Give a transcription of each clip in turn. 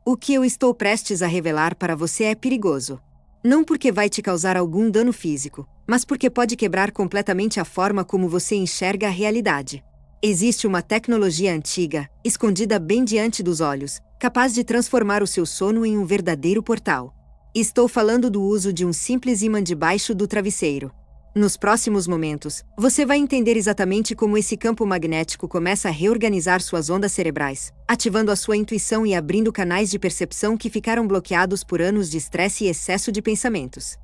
O que eu estou prestes a revelar para você é perigoso. Não porque vai te causar algum dano físico, mas porque pode quebrar completamente a forma como você enxerga a realidade. Existe uma tecnologia antiga, escondida bem diante dos olhos, capaz de transformar o seu sono em um verdadeiro portal. Estou falando do uso de um simples ímã debaixo do travesseiro. Nos próximos momentos, você vai entender exatamente como esse campo magnético começa a reorganizar suas ondas cerebrais, ativando a sua intuição e abrindo canais de percepção que ficaram bloqueados por anos de estresse e excesso de pensamentos.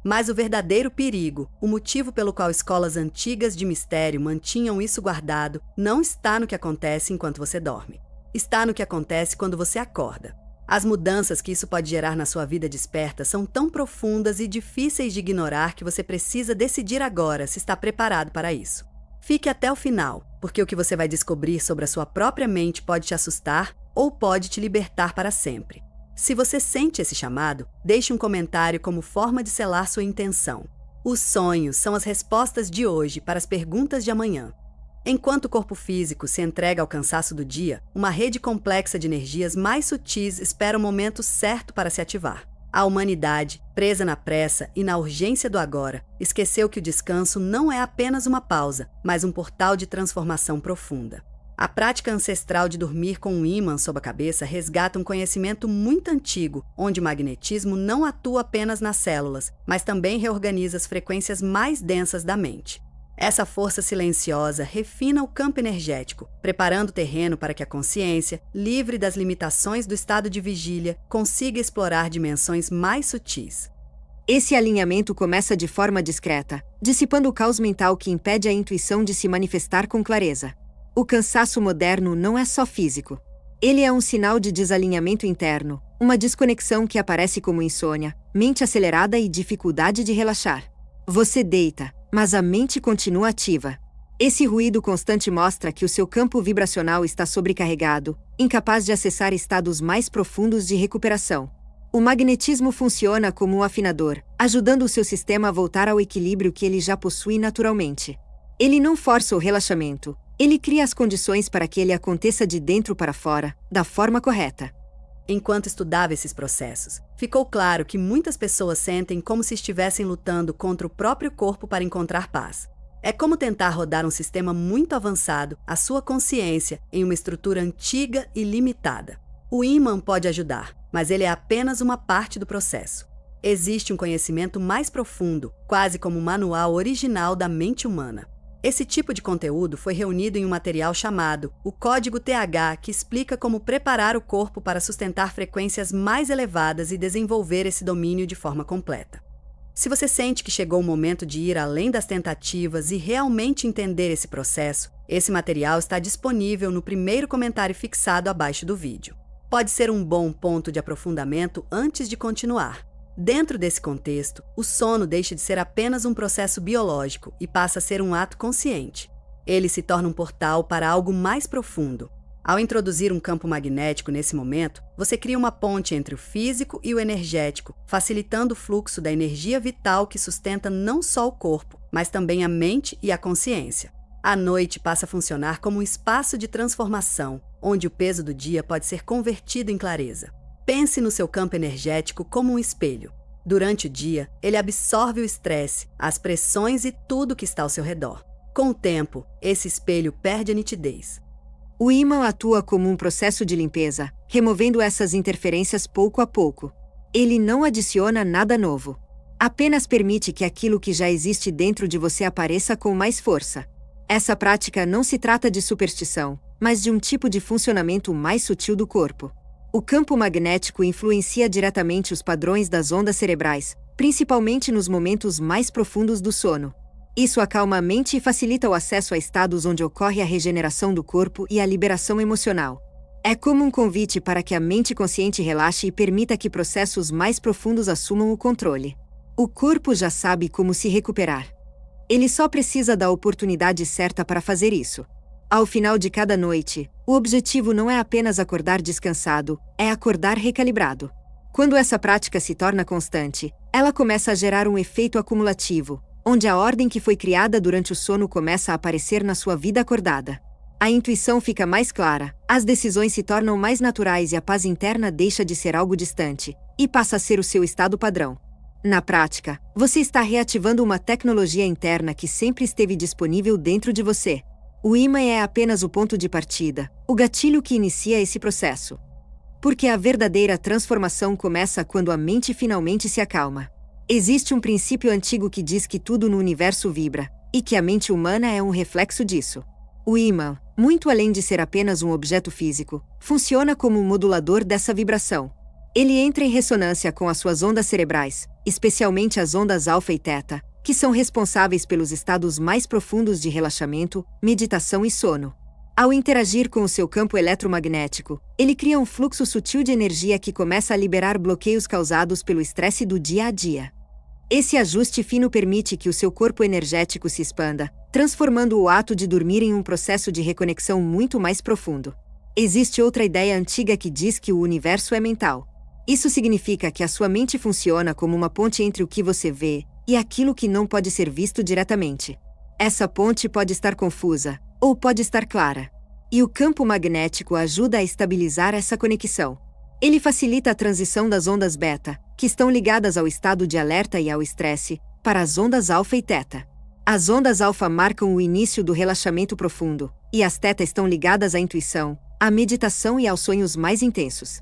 Mas o verdadeiro perigo, o motivo pelo qual escolas antigas de mistério mantinham isso guardado, não está no que acontece enquanto você dorme. Está no que acontece quando você acorda. As mudanças que isso pode gerar na sua vida desperta são tão profundas e difíceis de ignorar que você precisa decidir agora se está preparado para isso. Fique até o final, porque o que você vai descobrir sobre a sua própria mente pode te assustar ou pode te libertar para sempre. Se você sente esse chamado, deixe um comentário como forma de selar sua intenção. Os sonhos são as respostas de hoje para as perguntas de amanhã. Enquanto o corpo físico se entrega ao cansaço do dia, uma rede complexa de energias mais sutis espera o momento certo para se ativar. A humanidade, presa na pressa e na urgência do agora, esqueceu que o descanso não é apenas uma pausa, mas um portal de transformação profunda. A prática ancestral de dormir com um ímã sob a cabeça resgata um conhecimento muito antigo, onde o magnetismo não atua apenas nas células, mas também reorganiza as frequências mais densas da mente. Essa força silenciosa refina o campo energético, preparando o terreno para que a consciência, livre das limitações do estado de vigília, consiga explorar dimensões mais sutis. Esse alinhamento começa de forma discreta, dissipando o caos mental que impede a intuição de se manifestar com clareza. O cansaço moderno não é só físico. Ele é um sinal de desalinhamento interno, uma desconexão que aparece como insônia, mente acelerada e dificuldade de relaxar. Você deita, mas a mente continua ativa. Esse ruído constante mostra que o seu campo vibracional está sobrecarregado, incapaz de acessar estados mais profundos de recuperação. O magnetismo funciona como um afinador, ajudando o seu sistema a voltar ao equilíbrio que ele já possui naturalmente. Ele não força o relaxamento, ele cria as condições para que ele aconteça de dentro para fora, da forma correta. Enquanto estudava esses processos, ficou claro que muitas pessoas sentem como se estivessem lutando contra o próprio corpo para encontrar paz. É como tentar rodar um sistema muito avançado, a sua consciência, em uma estrutura antiga e limitada. O ímã pode ajudar, mas ele é apenas uma parte do processo. Existe um conhecimento mais profundo, quase como um manual original da mente humana. Esse tipo de conteúdo foi reunido em um material chamado o Código TH, que explica como preparar o corpo para sustentar frequências mais elevadas e desenvolver esse domínio de forma completa. Se você sente que chegou o momento de ir além das tentativas e realmente entender esse processo, esse material está disponível no primeiro comentário fixado abaixo do vídeo. Pode ser um bom ponto de aprofundamento antes de continuar. Dentro desse contexto, o sono deixa de ser apenas um processo biológico e passa a ser um ato consciente. Ele se torna um portal para algo mais profundo. Ao introduzir um campo magnético nesse momento, você cria uma ponte entre o físico e o energético, facilitando o fluxo da energia vital que sustenta não só o corpo, mas também a mente e a consciência. A noite passa a funcionar como um espaço de transformação, onde o peso do dia pode ser convertido em clareza. Pense no seu campo energético como um espelho. Durante o dia, ele absorve o estresse, as pressões e tudo que está ao seu redor. Com o tempo, esse espelho perde a nitidez. O ímã atua como um processo de limpeza, removendo essas interferências pouco a pouco. Ele não adiciona nada novo. Apenas permite que aquilo que já existe dentro de você apareça com mais força. Essa prática não se trata de superstição, mas de um tipo de funcionamento mais sutil do corpo. O campo magnético influencia diretamente os padrões das ondas cerebrais, principalmente nos momentos mais profundos do sono. Isso acalma a mente e facilita o acesso a estados onde ocorre a regeneração do corpo e a liberação emocional. É como um convite para que a mente consciente relaxe e permita que processos mais profundos assumam o controle. O corpo já sabe como se recuperar. Ele só precisa da oportunidade certa para fazer isso. Ao final de cada noite, o objetivo não é apenas acordar descansado, é acordar recalibrado. Quando essa prática se torna constante, ela começa a gerar um efeito acumulativo, onde a ordem que foi criada durante o sono começa a aparecer na sua vida acordada. A intuição fica mais clara, as decisões se tornam mais naturais e a paz interna deixa de ser algo distante e passa a ser o seu estado padrão. Na prática, você está reativando uma tecnologia interna que sempre esteve disponível dentro de você. O ímã é apenas o ponto de partida, o gatilho que inicia esse processo. Porque a verdadeira transformação começa quando a mente finalmente se acalma. Existe um princípio antigo que diz que tudo no universo vibra, e que a mente humana é um reflexo disso. O ímã, muito além de ser apenas um objeto físico, funciona como um modulador dessa vibração. Ele entra em ressonância com as suas ondas cerebrais, especialmente as ondas alfa e teta, que são responsáveis pelos estados mais profundos de relaxamento, meditação e sono. Ao interagir com o seu campo eletromagnético, ele cria um fluxo sutil de energia que começa a liberar bloqueios causados pelo estresse do dia a dia. Esse ajuste fino permite que o seu corpo energético se expanda, transformando o ato de dormir em um processo de reconexão muito mais profundo. Existe outra ideia antiga que diz que o universo é mental. Isso significa que a sua mente funciona como uma ponte entre o que você vê e aquilo que não pode ser visto diretamente. Essa ponte pode estar confusa, ou pode estar clara. E o campo magnético ajuda a estabilizar essa conexão. Ele facilita a transição das ondas beta, que estão ligadas ao estado de alerta e ao estresse, para as ondas alfa e teta. As ondas alfa marcam o início do relaxamento profundo, e as teta estão ligadas à intuição, à meditação e aos sonhos mais intensos.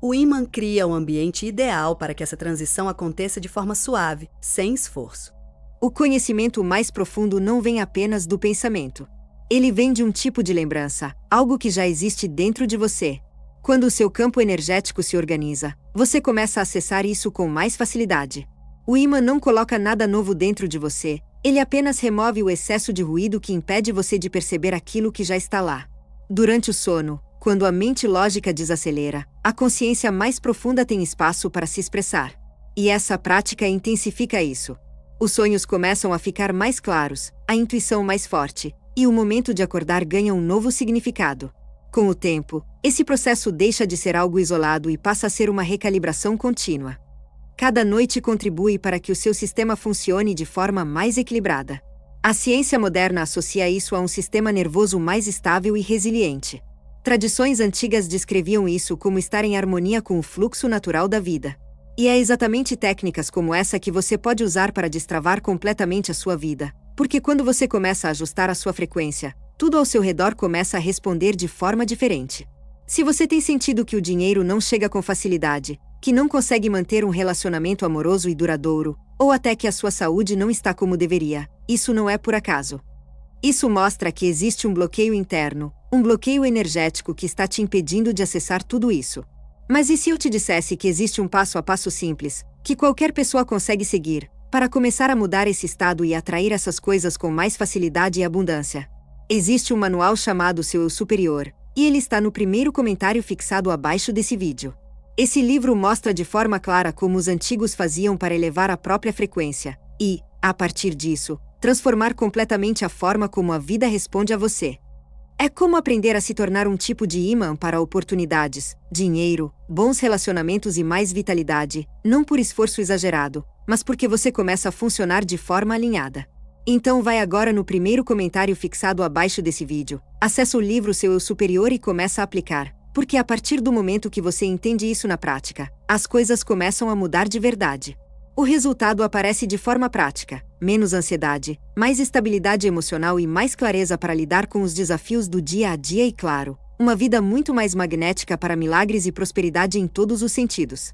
O ímã cria um ambiente ideal para que essa transição aconteça de forma suave, sem esforço. O conhecimento mais profundo não vem apenas do pensamento. Ele vem de um tipo de lembrança, algo que já existe dentro de você. Quando o seu campo energético se organiza, você começa a acessar isso com mais facilidade. O ímã não coloca nada novo dentro de você, ele apenas remove o excesso de ruído que impede você de perceber aquilo que já está lá. Durante o sono, quando a mente lógica desacelera, a consciência mais profunda tem espaço para se expressar. E essa prática intensifica isso. Os sonhos começam a ficar mais claros, a intuição mais forte, e o momento de acordar ganha um novo significado. Com o tempo, esse processo deixa de ser algo isolado e passa a ser uma recalibração contínua. Cada noite contribui para que o seu sistema funcione de forma mais equilibrada. A ciência moderna associa isso a um sistema nervoso mais estável e resiliente. Tradições antigas descreviam isso como estar em harmonia com o fluxo natural da vida. E é exatamente técnicas como essa que você pode usar para destravar completamente a sua vida, porque quando você começa a ajustar a sua frequência, tudo ao seu redor começa a responder de forma diferente. Se você tem sentido que o dinheiro não chega com facilidade, que não consegue manter um relacionamento amoroso e duradouro, ou até que a sua saúde não está como deveria, isso não é por acaso. Isso mostra que existe um bloqueio interno, um bloqueio energético que está te impedindo de acessar tudo isso. Mas e se eu te dissesse que existe um passo a passo simples, que qualquer pessoa consegue seguir, para começar a mudar esse estado e atrair essas coisas com mais facilidade e abundância? Existe um manual chamado Seu Eu Superior, e ele está no primeiro comentário fixado abaixo desse vídeo. Esse livro mostra de forma clara como os antigos faziam para elevar a própria frequência e, a partir disso, transformar completamente a forma como a vida responde a você. É como aprender a se tornar um tipo de imã para oportunidades, dinheiro, bons relacionamentos e mais vitalidade, não por esforço exagerado, mas porque você começa a funcionar de forma alinhada. Então vai agora no primeiro comentário fixado abaixo desse vídeo, acessa o livro Seu Eu Superior e começa a aplicar, porque a partir do momento que você entende isso na prática, as coisas começam a mudar de verdade. O resultado aparece de forma prática, menos ansiedade, mais estabilidade emocional e mais clareza para lidar com os desafios do dia a dia e, claro, uma vida muito mais magnética para milagres e prosperidade em todos os sentidos.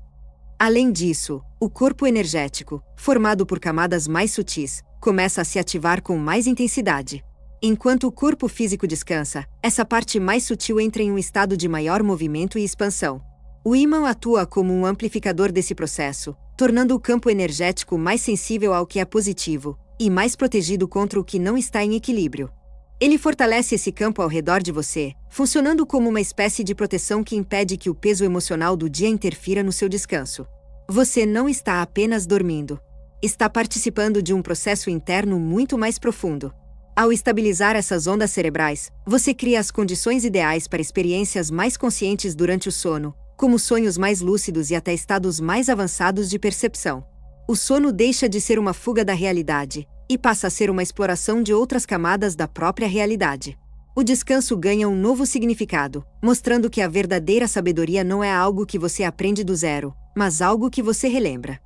Além disso, o corpo energético, formado por camadas mais sutis, começa a se ativar com mais intensidade. Enquanto o corpo físico descansa, essa parte mais sutil entra em um estado de maior movimento e expansão. O ímã atua como um amplificador desse processo, tornando o campo energético mais sensível ao que é positivo e mais protegido contra o que não está em equilíbrio. Ele fortalece esse campo ao redor de você, funcionando como uma espécie de proteção que impede que o peso emocional do dia interfira no seu descanso. Você não está apenas dormindo. Está participando de um processo interno muito mais profundo. Ao estabilizar essas ondas cerebrais, você cria as condições ideais para experiências mais conscientes durante o sono, como sonhos mais lúcidos e até estados mais avançados de percepção. O sono deixa de ser uma fuga da realidade e passa a ser uma exploração de outras camadas da própria realidade. O descanso ganha um novo significado, mostrando que a verdadeira sabedoria não é algo que você aprende do zero, mas algo que você relembra.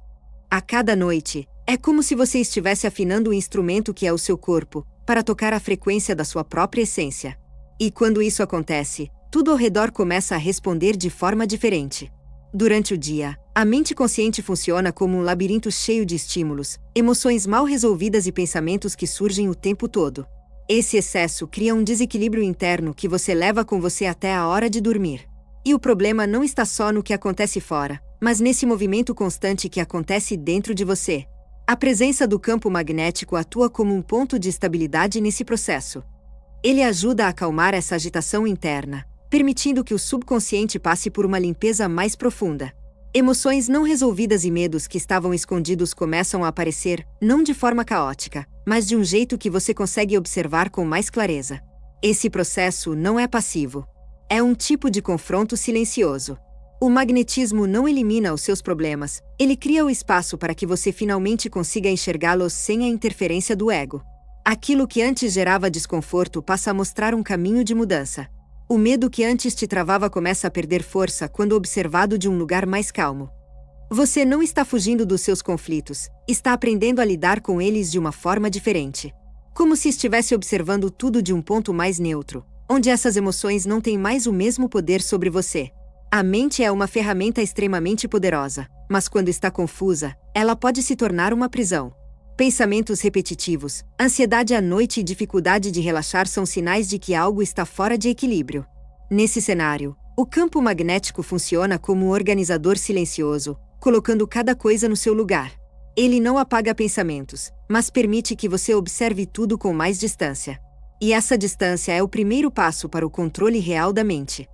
A cada noite, é como se você estivesse afinando o instrumento que é o seu corpo, para tocar a frequência da sua própria essência. E quando isso acontece, tudo ao redor começa a responder de forma diferente. Durante o dia, a mente consciente funciona como um labirinto cheio de estímulos, emoções mal resolvidas e pensamentos que surgem o tempo todo. Esse excesso cria um desequilíbrio interno que você leva com você até a hora de dormir. E o problema não está só no que acontece fora, mas nesse movimento constante que acontece dentro de você. A presença do campo magnético atua como um ponto de estabilidade nesse processo. Ele ajuda a acalmar essa agitação interna, permitindo que o subconsciente passe por uma limpeza mais profunda. Emoções não resolvidas e medos que estavam escondidos começam a aparecer, não de forma caótica, mas de um jeito que você consegue observar com mais clareza. Esse processo não é passivo. É um tipo de confronto silencioso. O magnetismo não elimina os seus problemas, ele cria o espaço para que você finalmente consiga enxergá-los sem a interferência do ego. Aquilo que antes gerava desconforto passa a mostrar um caminho de mudança. O medo que antes te travava começa a perder força quando observado de um lugar mais calmo. Você não está fugindo dos seus conflitos, está aprendendo a lidar com eles de uma forma diferente. Como se estivesse observando tudo de um ponto mais neutro, onde essas emoções não têm mais o mesmo poder sobre você. A mente é uma ferramenta extremamente poderosa, mas quando está confusa, ela pode se tornar uma prisão. Pensamentos repetitivos, ansiedade à noite e dificuldade de relaxar são sinais de que algo está fora de equilíbrio. Nesse cenário, o campo magnético funciona como um organizador silencioso, colocando cada coisa no seu lugar. Ele não apaga pensamentos, mas permite que você observe tudo com mais distância. E essa distância é o primeiro passo para o controle real da mente.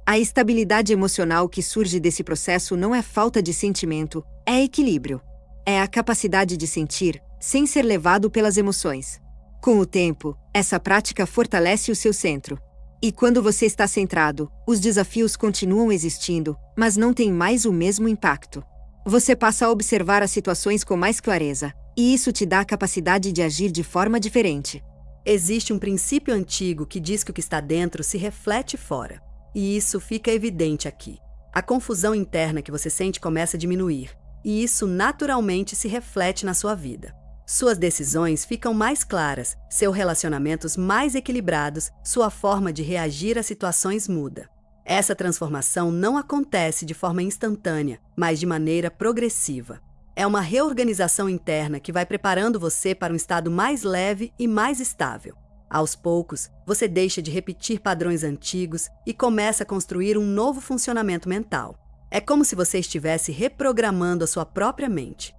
A estabilidade emocional que surge desse processo não é falta de sentimento, é equilíbrio. É a capacidade de sentir, sem ser levado pelas emoções. Com o tempo, essa prática fortalece o seu centro. E quando você está centrado, os desafios continuam existindo, mas não têm mais o mesmo impacto. Você passa a observar as situações com mais clareza, e isso te dá a capacidade de agir de forma diferente. Existe um princípio antigo que diz que o que está dentro se reflete fora. E isso fica evidente aqui. A confusão interna que você sente começa a diminuir, e isso naturalmente se reflete na sua vida. Suas decisões ficam mais claras, seus relacionamentos mais equilibrados, sua forma de reagir a situações muda. Essa transformação não acontece de forma instantânea, mas de maneira progressiva. É uma reorganização interna que vai preparando você para um estado mais leve e mais estável. Aos poucos, você deixa de repetir padrões antigos e começa a construir um novo funcionamento mental. É como se você estivesse reprogramando a sua própria mente.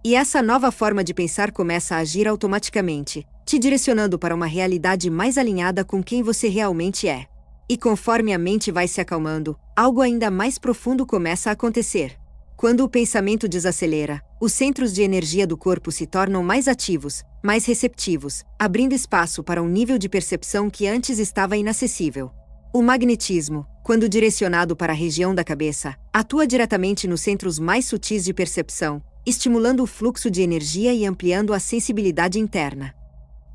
E essa nova forma de pensar começa a agir automaticamente, te direcionando para uma realidade mais alinhada com quem você realmente é. E conforme a mente vai se acalmando, algo ainda mais profundo começa a acontecer. Quando o pensamento desacelera, os centros de energia do corpo se tornam mais ativos, mais receptivos, abrindo espaço para um nível de percepção que antes estava inacessível. O magnetismo, quando direcionado para a região da cabeça, atua diretamente nos centros mais sutis de percepção, estimulando o fluxo de energia e ampliando a sensibilidade interna.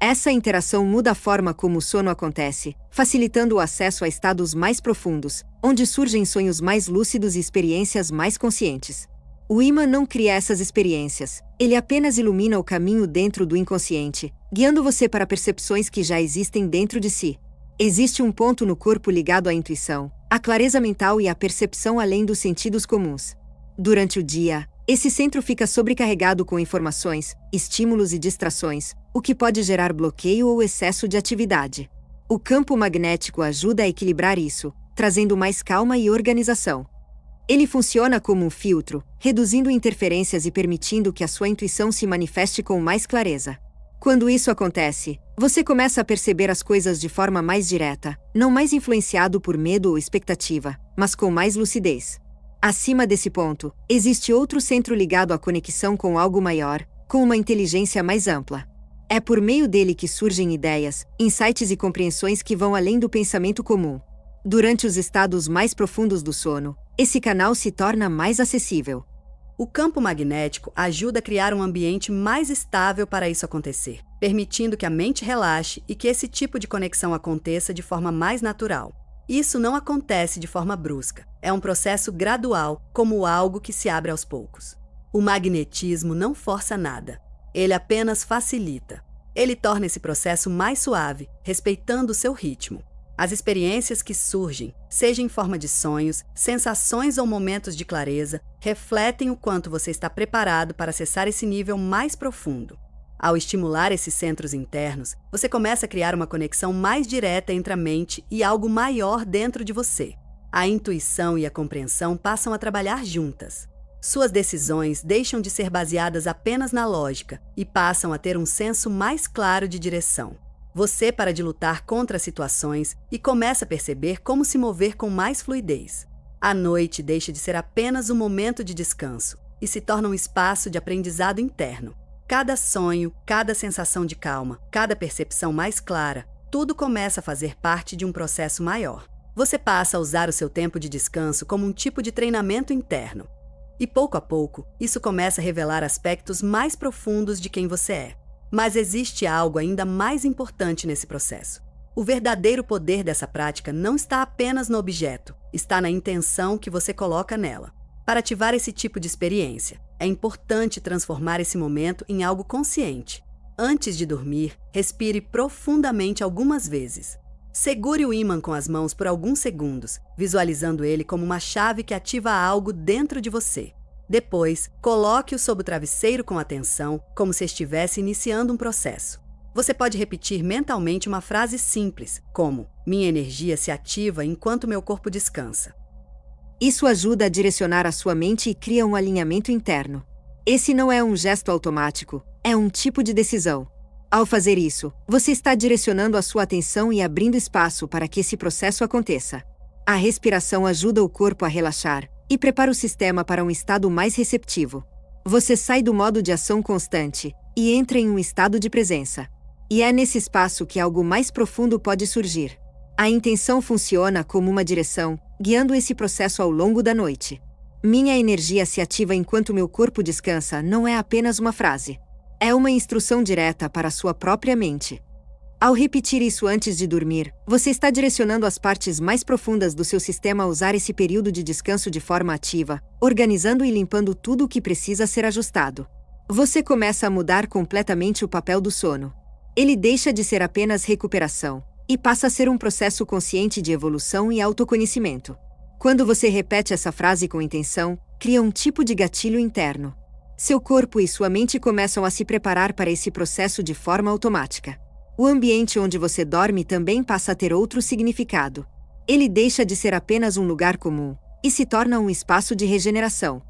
Essa interação muda a forma como o sono acontece, facilitando o acesso a estados mais profundos, onde surgem sonhos mais lúcidos e experiências mais conscientes. O imã não cria essas experiências, ele apenas ilumina o caminho dentro do inconsciente, guiando você para percepções que já existem dentro de si. Existe um ponto no corpo ligado à intuição, à clareza mental e à percepção além dos sentidos comuns. Durante o dia, esse centro fica sobrecarregado com informações, estímulos e distrações, o que pode gerar bloqueio ou excesso de atividade. O campo magnético ajuda a equilibrar isso, trazendo mais calma e organização. Ele funciona como um filtro, reduzindo interferências e permitindo que a sua intuição se manifeste com mais clareza. Quando isso acontece, você começa a perceber as coisas de forma mais direta, não mais influenciado por medo ou expectativa, mas com mais lucidez. Acima desse ponto, existe outro centro ligado à conexão com algo maior, com uma inteligência mais ampla. É por meio dele que surgem ideias, insights e compreensões que vão além do pensamento comum. Durante os estados mais profundos do sono, esse canal se torna mais acessível. O campo magnético ajuda a criar um ambiente mais estável para isso acontecer. permitindo que a mente relaxe e que esse tipo de conexão aconteça de forma mais natural. Isso não acontece de forma brusca. É um processo gradual, como algo que se abre aos poucos. O magnetismo não força nada. Ele apenas facilita. Ele torna esse processo mais suave, respeitando o seu ritmo. As experiências que surgem, seja em forma de sonhos, sensações ou momentos de clareza, refletem o quanto você está preparado para acessar esse nível mais profundo. Ao estimular esses centros internos, você começa a criar uma conexão mais direta entre a mente e algo maior dentro de você. A intuição e a compreensão passam a trabalhar juntas. Suas decisões deixam de ser baseadas apenas na lógica e passam a ter um senso mais claro de direção. Você para de lutar contra situações e começa a perceber como se mover com mais fluidez. A noite deixa de ser apenas um momento de descanso e se torna um espaço de aprendizado interno. Cada sonho, cada sensação de calma, cada percepção mais clara, tudo começa a fazer parte de um processo maior. Você passa a usar o seu tempo de descanso como um tipo de treinamento interno. E pouco a pouco, isso começa a revelar aspectos mais profundos de quem você é. Mas existe algo ainda mais importante nesse processo. O verdadeiro poder dessa prática não está apenas no objeto, está na intenção que você coloca nela. Para ativar esse tipo de experiência, é importante transformar esse momento em algo consciente. Antes de dormir, respire profundamente algumas vezes. Segure o ímã com as mãos por alguns segundos, visualizando ele como uma chave que ativa algo dentro de você. Depois, coloque-o sob o travesseiro com atenção, como se estivesse iniciando um processo. Você pode repetir mentalmente uma frase simples, como: "Minha energia se ativa enquanto meu corpo descansa." Isso ajuda a direcionar a sua mente e cria um alinhamento interno. Esse não é um gesto automático, é um tipo de decisão. Ao fazer isso, você está direcionando a sua atenção e abrindo espaço para que esse processo aconteça. A respiração ajuda o corpo a relaxar e prepara o sistema para um estado mais receptivo. Você sai do modo de ação constante e entra em um estado de presença. E é nesse espaço que algo mais profundo pode surgir. A intenção funciona como uma direção, guiando esse processo ao longo da noite. "Minha energia se ativa enquanto meu corpo descansa" não é apenas uma frase. É uma instrução direta para a sua própria mente. Ao repetir isso antes de dormir, você está direcionando as partes mais profundas do seu sistema a usar esse período de descanso de forma ativa, organizando e limpando tudo o que precisa ser ajustado. Você começa a mudar completamente o papel do sono. Ele deixa de ser apenas recuperação e passa a ser um processo consciente de evolução e autoconhecimento. Quando você repete essa frase com intenção, cria um tipo de gatilho interno. Seu corpo e sua mente começam a se preparar para esse processo de forma automática. O ambiente onde você dorme também passa a ter outro significado. Ele deixa de ser apenas um lugar comum e se torna um espaço de regeneração.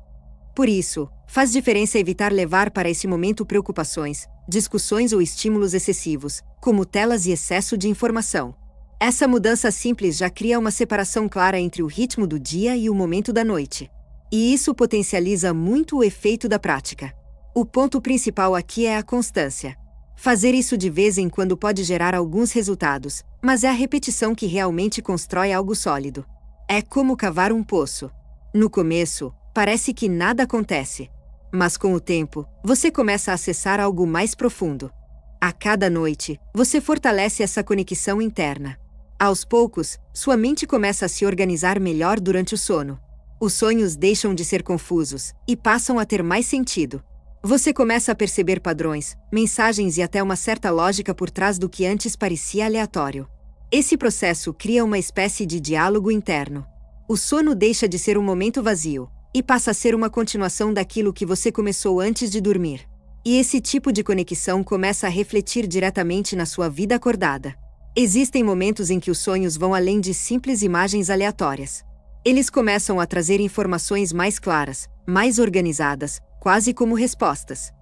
Por isso, faz diferença evitar levar para esse momento preocupações, discussões ou estímulos excessivos, como telas e excesso de informação. Essa mudança simples já cria uma separação clara entre o ritmo do dia e o momento da noite. E isso potencializa muito o efeito da prática. O ponto principal aqui é a constância. Fazer isso de vez em quando pode gerar alguns resultados, mas é a repetição que realmente constrói algo sólido. É como cavar um poço. No começo, parece que nada acontece. Mas com o tempo, você começa a acessar algo mais profundo. A cada noite, você fortalece essa conexão interna. Aos poucos, sua mente começa a se organizar melhor durante o sono. Os sonhos deixam de ser confusos e passam a ter mais sentido. Você começa a perceber padrões, mensagens e até uma certa lógica por trás do que antes parecia aleatório. Esse processo cria uma espécie de diálogo interno. O sono deixa de ser um momento vazio e passa a ser uma continuação daquilo que você começou antes de dormir. E esse tipo de conexão começa a refletir diretamente na sua vida acordada. Existem momentos em que os sonhos vão além de simples imagens aleatórias. Eles começam a trazer informações mais claras, mais organizadas, quase como respostas.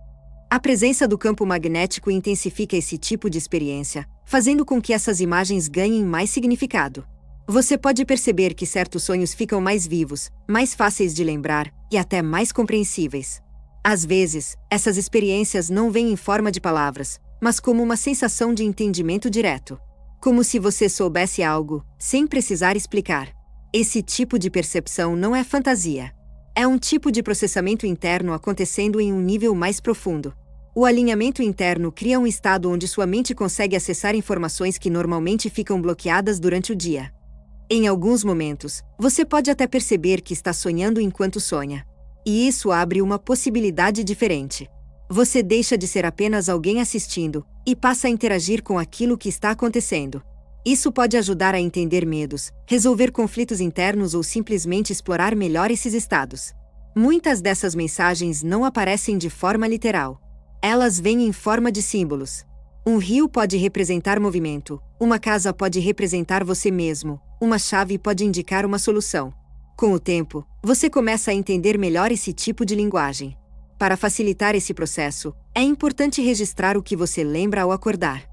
A presença do campo magnético intensifica esse tipo de experiência, fazendo com que essas imagens ganhem mais significado. Você pode perceber que certos sonhos ficam mais vivos, mais fáceis de lembrar e até mais compreensíveis. Às vezes, essas experiências não vêm em forma de palavras, mas como uma sensação de entendimento direto. Como se você soubesse algo, sem precisar explicar. Esse tipo de percepção não é fantasia. É um tipo de processamento interno acontecendo em um nível mais profundo. O alinhamento interno cria um estado onde sua mente consegue acessar informações que normalmente ficam bloqueadas durante o dia. Em alguns momentos, você pode até perceber que está sonhando enquanto sonha. E isso abre uma possibilidade diferente. Você deixa de ser apenas alguém assistindo e passa a interagir com aquilo que está acontecendo. Isso pode ajudar a entender medos, resolver conflitos internos ou simplesmente explorar melhor esses estados. Muitas dessas mensagens não aparecem de forma literal. Elas vêm em forma de símbolos. Um rio pode representar movimento, uma casa pode representar você mesmo, uma chave pode indicar uma solução. Com o tempo, você começa a entender melhor esse tipo de linguagem. Para facilitar esse processo, é importante registrar o que você lembra ao acordar.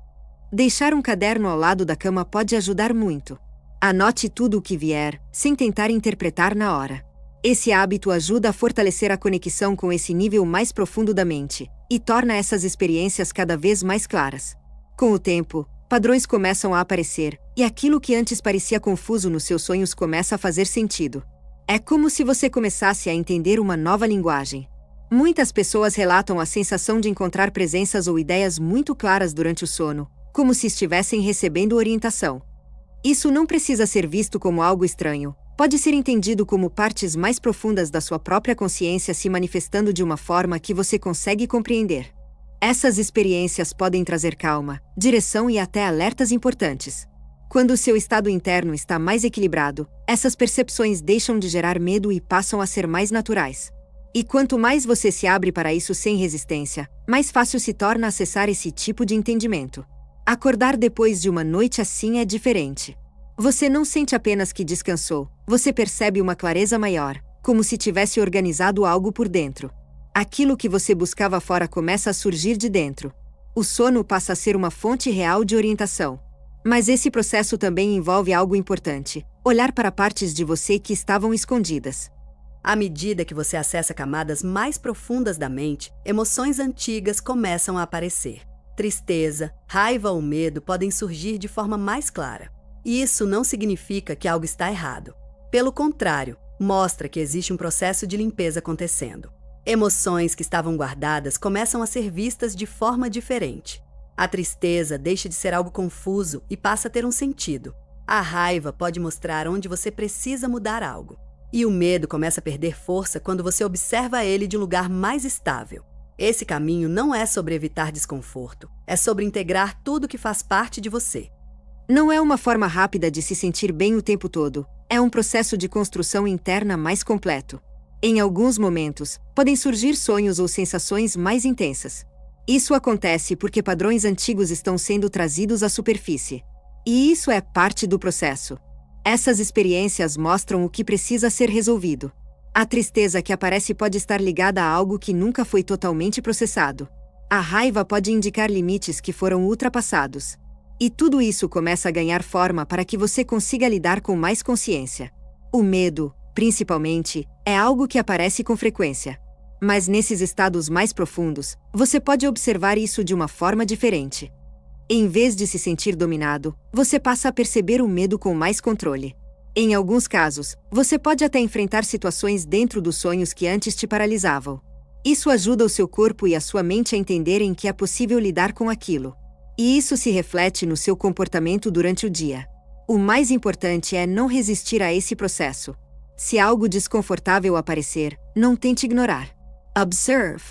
Deixar um caderno ao lado da cama pode ajudar muito. Anote tudo o que vier, sem tentar interpretar na hora. Esse hábito ajuda a fortalecer a conexão com esse nível mais profundo da mente e torna essas experiências cada vez mais claras. Com o tempo, padrões começam a aparecer, e aquilo que antes parecia confuso nos seus sonhos começa a fazer sentido. É como se você começasse a entender uma nova linguagem. Muitas pessoas relatam a sensação de encontrar presenças ou ideias muito claras durante o sono, como se estivessem recebendo orientação. Isso não precisa ser visto como algo estranho. Pode ser entendido como partes mais profundas da sua própria consciência se manifestando de uma forma que você consegue compreender. Essas experiências podem trazer calma, direção e até alertas importantes. Quando o seu estado interno está mais equilibrado, essas percepções deixam de gerar medo e passam a ser mais naturais. E quanto mais você se abre para isso sem resistência, mais fácil se torna acessar esse tipo de entendimento. Acordar depois de uma noite assim é diferente. Você não sente apenas que descansou, você percebe uma clareza maior, como se tivesse organizado algo por dentro. Aquilo que você buscava fora começa a surgir de dentro. O sono passa a ser uma fonte real de orientação. Mas esse processo também envolve algo importante: olhar para partes de você que estavam escondidas. À medida que você acessa camadas mais profundas da mente, emoções antigas começam a aparecer. Tristeza, raiva ou medo podem surgir de forma mais clara. E isso não significa que algo está errado. Pelo contrário, mostra que existe um processo de limpeza acontecendo. Emoções que estavam guardadas começam a ser vistas de forma diferente. A tristeza deixa de ser algo confuso e passa a ter um sentido. A raiva pode mostrar onde você precisa mudar algo. E o medo começa a perder força quando você observa ele de um lugar mais estável. Esse caminho não é sobre evitar desconforto, é sobre integrar tudo que faz parte de você. Não é uma forma rápida de se sentir bem o tempo todo, é um processo de construção interna mais completo. Em alguns momentos, podem surgir sonhos ou sensações mais intensas. Isso acontece porque padrões antigos estão sendo trazidos à superfície. E isso é parte do processo. Essas experiências mostram o que precisa ser resolvido. A tristeza que aparece pode estar ligada a algo que nunca foi totalmente processado. A raiva pode indicar limites que foram ultrapassados. E tudo isso começa a ganhar forma para que você consiga lidar com mais consciência. O medo, principalmente, é algo que aparece com frequência. Mas nesses estados mais profundos, você pode observar isso de uma forma diferente. Em vez de se sentir dominado, você passa a perceber o medo com mais controle. Em alguns casos, você pode até enfrentar situações dentro dos sonhos que antes te paralisavam. Isso ajuda o seu corpo e a sua mente a entenderem que é possível lidar com aquilo. E isso se reflete no seu comportamento durante o dia. O mais importante é não resistir a esse processo. Se algo desconfortável aparecer, não tente ignorar. Observe.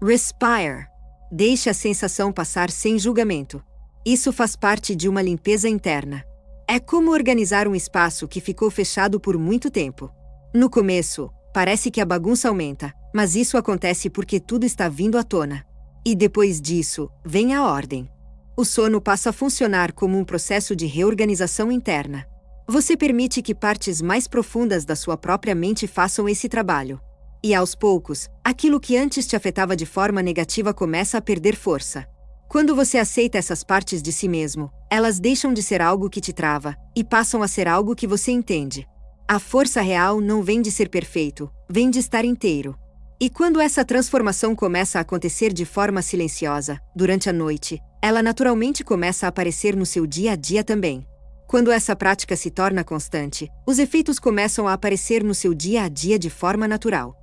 Respire. Deixe a sensação passar sem julgamento. Isso faz parte de uma limpeza interna. É como organizar um espaço que ficou fechado por muito tempo. No começo, parece que a bagunça aumenta, mas isso acontece porque tudo está vindo à tona. E depois disso, vem a ordem. O sono passa a funcionar como um processo de reorganização interna. Você permite que partes mais profundas da sua própria mente façam esse trabalho. E aos poucos, aquilo que antes te afetava de forma negativa começa a perder força. Quando você aceita essas partes de si mesmo, elas deixam de ser algo que te trava e passam a ser algo que você entende. A força real não vem de ser perfeito, vem de estar inteiro. E quando essa transformação começa a acontecer de forma silenciosa, durante a noite, ela naturalmente começa a aparecer no seu dia a dia também. Quando essa prática se torna constante, os efeitos começam a aparecer no seu dia a dia de forma natural.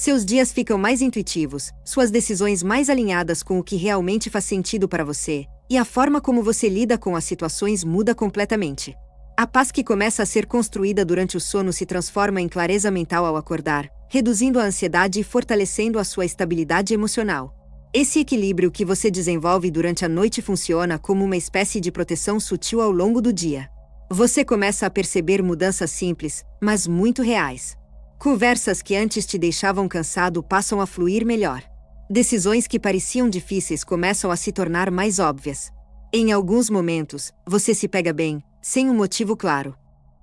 Seus dias ficam mais intuitivos, suas decisões mais alinhadas com o que realmente faz sentido para você, e a forma como você lida com as situações muda completamente. A paz que começa a ser construída durante o sono se transforma em clareza mental ao acordar, reduzindo a ansiedade e fortalecendo a sua estabilidade emocional. Esse equilíbrio que você desenvolve durante a noite funciona como uma espécie de proteção sutil ao longo do dia. Você começa a perceber mudanças simples, mas muito reais. Conversas que antes te deixavam cansado passam a fluir melhor. Decisões que pareciam difíceis começam a se tornar mais óbvias. Em alguns momentos, você se pega bem, sem um motivo claro.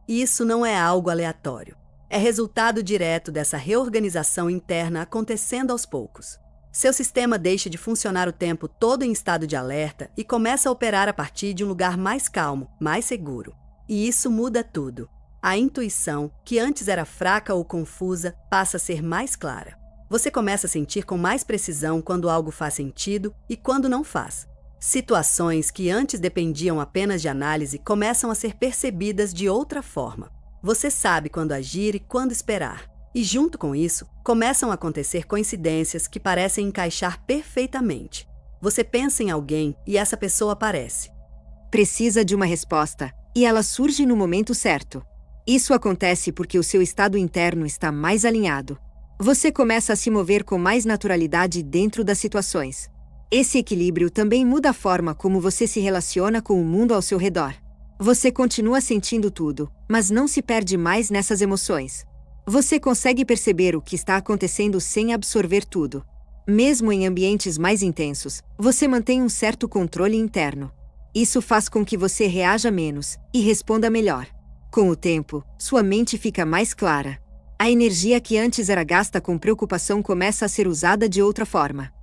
Isso não é algo aleatório. É resultado direto dessa reorganização interna acontecendo aos poucos. Seu sistema deixa de funcionar o tempo todo em estado de alerta e começa a operar a partir de um lugar mais calmo, mais seguro. E isso muda tudo. A intuição, que antes era fraca ou confusa, passa a ser mais clara. Você começa a sentir com mais precisão quando algo faz sentido e quando não faz. Situações que antes dependiam apenas de análise começam a ser percebidas de outra forma. Você sabe quando agir e quando esperar. E junto com isso, começam a acontecer coincidências que parecem encaixar perfeitamente. Você pensa em alguém e essa pessoa aparece. Precisa de uma resposta, e ela surge no momento certo. Isso acontece porque o seu estado interno está mais alinhado. Você começa a se mover com mais naturalidade dentro das situações. Esse equilíbrio também muda a forma como você se relaciona com o mundo ao seu redor. Você continua sentindo tudo, mas não se perde mais nessas emoções. Você consegue perceber o que está acontecendo sem absorver tudo. Mesmo em ambientes mais intensos, você mantém um certo controle interno. Isso faz com que você reaja menos e responda melhor. Com o tempo, sua mente fica mais clara. A energia que antes era gasta com preocupação começa a ser usada de outra forma.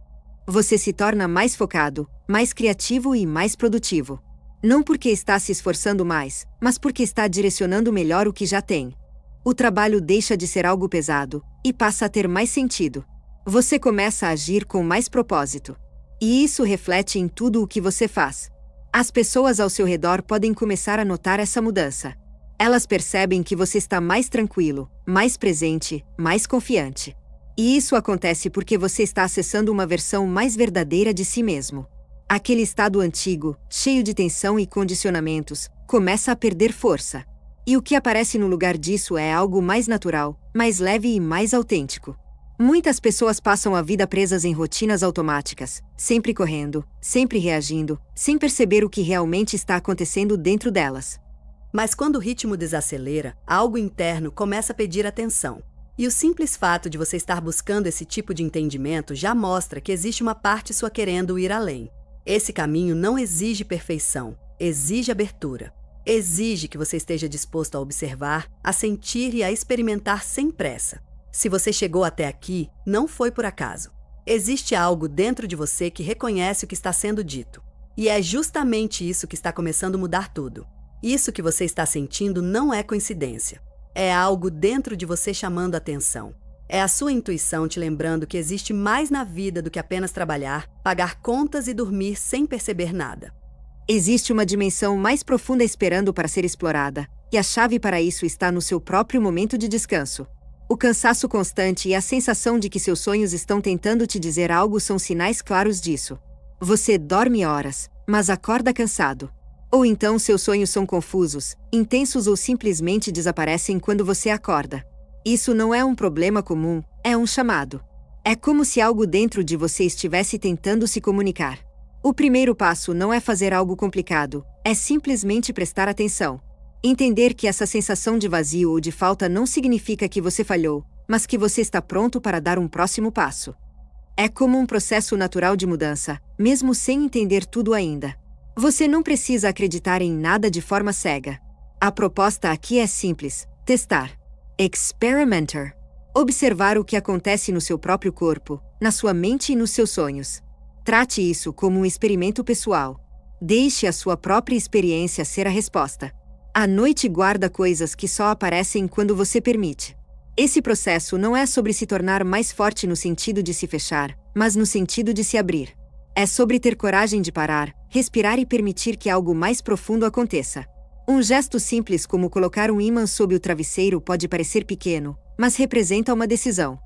Você se torna mais focado, mais criativo e mais produtivo. Não porque está se esforçando mais, mas porque está direcionando melhor o que já tem. O trabalho deixa de ser algo pesado e passa a ter mais sentido. Você começa a agir com mais propósito. E isso reflete em tudo o que você faz. As pessoas ao seu redor podem começar a notar essa mudança. Elas percebem que você está mais tranquilo, mais presente, mais confiante. E isso acontece porque você está acessando uma versão mais verdadeira de si mesmo. Aquele estado antigo, cheio de tensão e condicionamentos, começa a perder força. E o que aparece no lugar disso é algo mais natural, mais leve e mais autêntico. Muitas pessoas passam a vida presas em rotinas automáticas, sempre correndo, sempre reagindo, sem perceber o que realmente está acontecendo dentro delas. Mas quando o ritmo desacelera, algo interno começa a pedir atenção. E o simples fato de você estar buscando esse tipo de entendimento já mostra que existe uma parte sua querendo ir além. Esse caminho não exige perfeição, exige abertura. Exige que você esteja disposto a observar, a sentir e a experimentar sem pressa. Se você chegou até aqui, não foi por acaso. Existe algo dentro de você que reconhece o que está sendo dito. E é justamente isso que está começando a mudar tudo. Isso que você está sentindo não é coincidência. É algo dentro de você chamando a atenção. É a sua intuição te lembrando que existe mais na vida do que apenas trabalhar, pagar contas e dormir sem perceber nada. Existe uma dimensão mais profunda esperando para ser explorada, e a chave para isso está no seu próprio momento de descanso. O cansaço constante e a sensação de que seus sonhos estão tentando te dizer algo são sinais claros disso. Você dorme horas, mas acorda cansado. Ou então seus sonhos são confusos, intensos ou simplesmente desaparecem quando você acorda. Isso não é um problema comum, é um chamado. É como se algo dentro de você estivesse tentando se comunicar. O primeiro passo não é fazer algo complicado, é simplesmente prestar atenção. Entender que essa sensação de vazio ou de falta não significa que você falhou, mas que você está pronto para dar um próximo passo. É como um processo natural de mudança, mesmo sem entender tudo ainda. Você não precisa acreditar em nada de forma cega. A proposta aqui é simples: testar. Experimenter. Observar o que acontece no seu próprio corpo, na sua mente e nos seus sonhos. Trate isso como um experimento pessoal. Deixe a sua própria experiência ser a resposta. A noite guarda coisas que só aparecem quando você permite. Esse processo não é sobre se tornar mais forte no sentido de se fechar, mas no sentido de se abrir. É sobre ter coragem de parar, respirar e permitir que algo mais profundo aconteça. Um gesto simples como colocar um ímã sob o travesseiro pode parecer pequeno, mas representa uma decisão.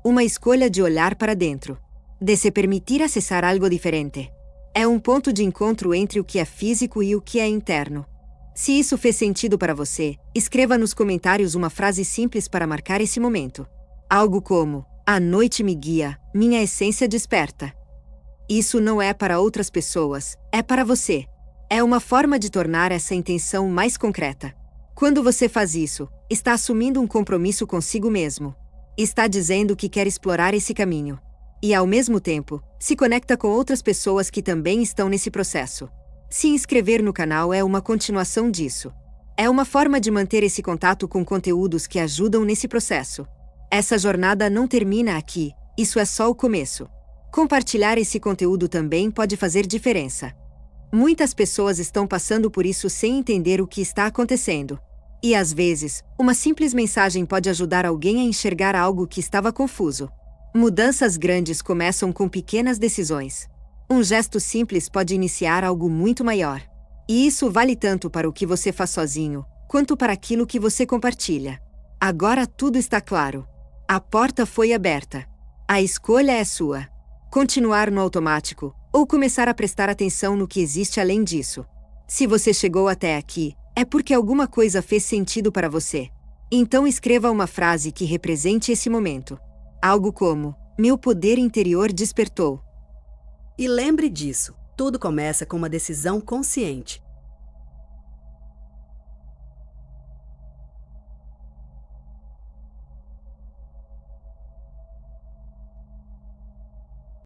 Uma escolha de olhar para dentro. De se permitir acessar algo diferente. É um ponto de encontro entre o que é físico e o que é interno. Se isso fez sentido para você, escreva nos comentários uma frase simples para marcar esse momento. Algo como: a noite me guia, minha essência desperta. Isso não é para outras pessoas, é para você. É uma forma de tornar essa intenção mais concreta. Quando você faz isso, está assumindo um compromisso consigo mesmo. Está dizendo que quer explorar esse caminho. E, ao mesmo tempo, se conecta com outras pessoas que também estão nesse processo. Se inscrever no canal é uma continuação disso. É uma forma de manter esse contato com conteúdos que ajudam nesse processo. Essa jornada não termina aqui, isso é só o começo. Compartilhar esse conteúdo também pode fazer diferença. Muitas pessoas estão passando por isso sem entender o que está acontecendo. E, às vezes, uma simples mensagem pode ajudar alguém a enxergar algo que estava confuso. Mudanças grandes começam com pequenas decisões. Um gesto simples pode iniciar algo muito maior. E isso vale tanto para o que você faz sozinho, quanto para aquilo que você compartilha. Agora tudo está claro. A porta foi aberta. A escolha é sua. Continuar no automático, ou começar a prestar atenção no que existe além disso. Se você chegou até aqui, é porque alguma coisa fez sentido para você. Então escreva uma frase que represente esse momento. Algo como: meu poder interior despertou. E lembre disso, tudo começa com uma decisão consciente.